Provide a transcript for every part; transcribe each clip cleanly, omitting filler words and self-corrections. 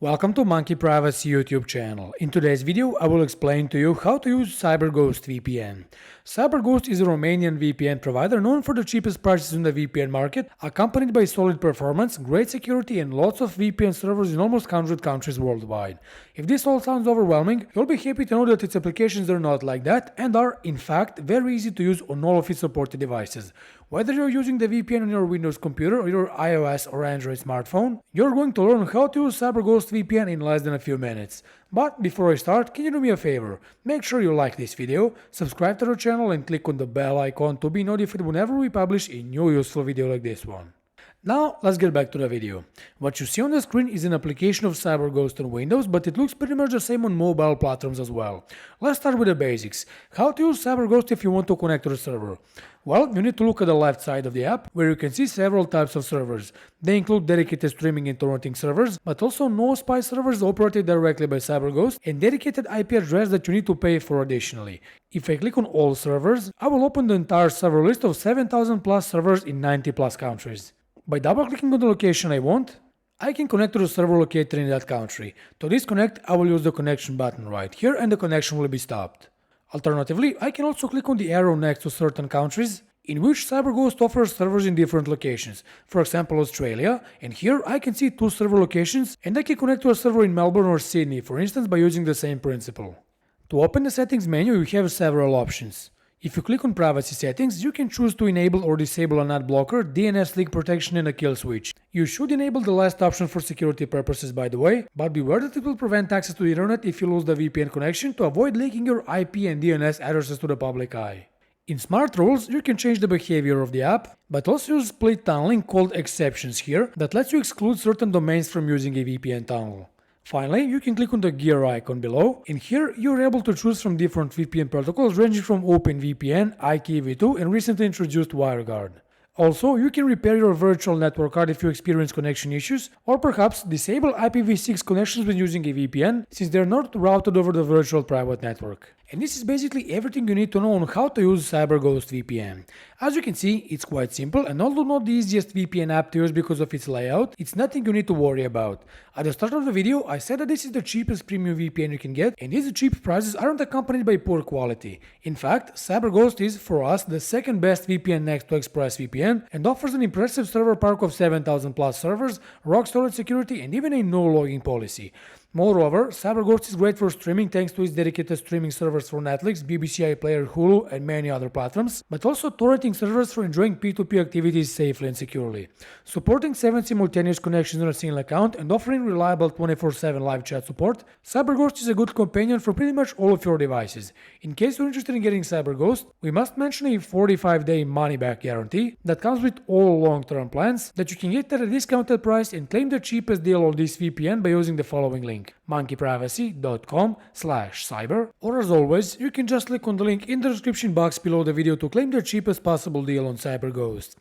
Welcome to Monkey Privacy YouTube channel. In today's video, I will explain to you how to use CyberGhost VPN. CyberGhost is a Romanian VPN provider known for the cheapest prices in the VPN market, accompanied by solid performance, great security, and lots of VPN servers in almost 100 countries worldwide. If this all sounds overwhelming, you'll be happy to know that its applications are not like that and are, in fact, very easy to use on all of its supported devices. Whether you're using the VPN on your Windows computer or your iOS or Android smartphone, you're going to learn how to use CyberGhost VPN in less than a few minutes. But before I start, can you do me a favor? Make sure you like this video, subscribe to our channel and click on the bell icon to be notified whenever we publish a new useful video like this one. Now, let's get back to the video. What you see on the screen is an application of CyberGhost on Windows, but it looks pretty much the same on mobile platforms as well. Let's start with the basics. How to use CyberGhost if you want to connect to the server? Well, you need to look at the left side of the app, where you can see several types of servers. They include dedicated streaming and torrenting servers, but also NoSpy servers operated directly by CyberGhost, and dedicated IP address that you need to pay for additionally. If I click on all servers, I will open the entire server list of 7,000 plus servers in 90 plus countries. By double-clicking on the location I want, I can connect to the server located in that country. To disconnect, I will use the connection button right here and the connection will be stopped. Alternatively, I can also click on the arrow next to certain countries in which CyberGhost offers servers in different locations. For example, Australia, and here I can see 2 server locations and I can connect to a server in Melbourne or Sydney, for instance, by using the same principle. To open the settings menu, you have several options. If you click on Privacy Settings, you can choose to enable or disable an ad blocker, DNS leak protection and a kill switch. You should enable the last option for security purposes, by the way, but beware that it will prevent access to the internet if you lose the VPN connection to avoid leaking your IP and DNS addresses to the public eye. In Smart Rules, you can change the behavior of the app, but also use split tunneling called exceptions here that lets you exclude certain domains from using a VPN tunnel. Finally, you can click on the gear icon below, and here you're able to choose from different VPN protocols ranging from OpenVPN, IKEv2, and recently introduced WireGuard. Also, you can repair your virtual network card if you experience connection issues, or perhaps disable IPv6 connections when using a VPN, since they're not routed over the virtual private network. And this is basically everything you need to know on how to use CyberGhost VPN. As you can see, it's quite simple, and although not the easiest VPN app to use because of its layout, it's nothing you need to worry about. At the start of the video, I said that this is the cheapest premium VPN you can get, and these cheap prices aren't accompanied by poor quality. In fact, CyberGhost is, for us, the second best VPN next to ExpressVPN, and offers an impressive server park of 7,000 plus servers, rock-solid security, and even a no-logging policy. Moreover, CyberGhost is great for streaming thanks to its dedicated streaming servers for Netflix, BBC iPlayer, Hulu, and many other platforms, but also torrenting servers for enjoying P2P activities safely and securely. Supporting 7 simultaneous connections on a single account and offering reliable 24/7 live chat support, CyberGhost is a good companion for pretty much all of your devices. In case you're interested in getting CyberGhost, we must mention a 45-day money-back guarantee that comes with all long-term plans that you can get at a discounted price and claim the cheapest deal on this VPN by using the following link: monkeyprivacy.com/cyber, or as always, you can just click on the link in the description box below the video to claim the cheapest possible deal on CyberGhost.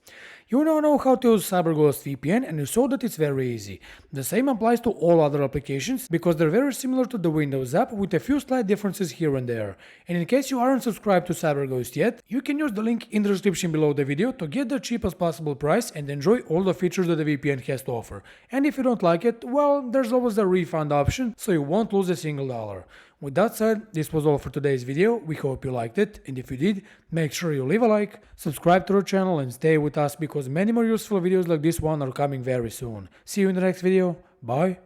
You now know how to use CyberGhost VPN, and you saw that it's very easy. The same applies to all other applications because they're very similar to the Windows app with a few slight differences here and there. And in case you aren't subscribed to CyberGhost yet, you can use the link in the description below the video to get the cheapest possible price and enjoy all the features that the VPN has to offer. And if you don't like it, well, there's always a refund option, so you won't lose a single dollar. With that said, this was all for today's video. We hope you liked it, and if you did, make sure you leave a like, subscribe to our channel and stay with us because many more useful videos like this one are coming very soon. See you in the next video. Bye.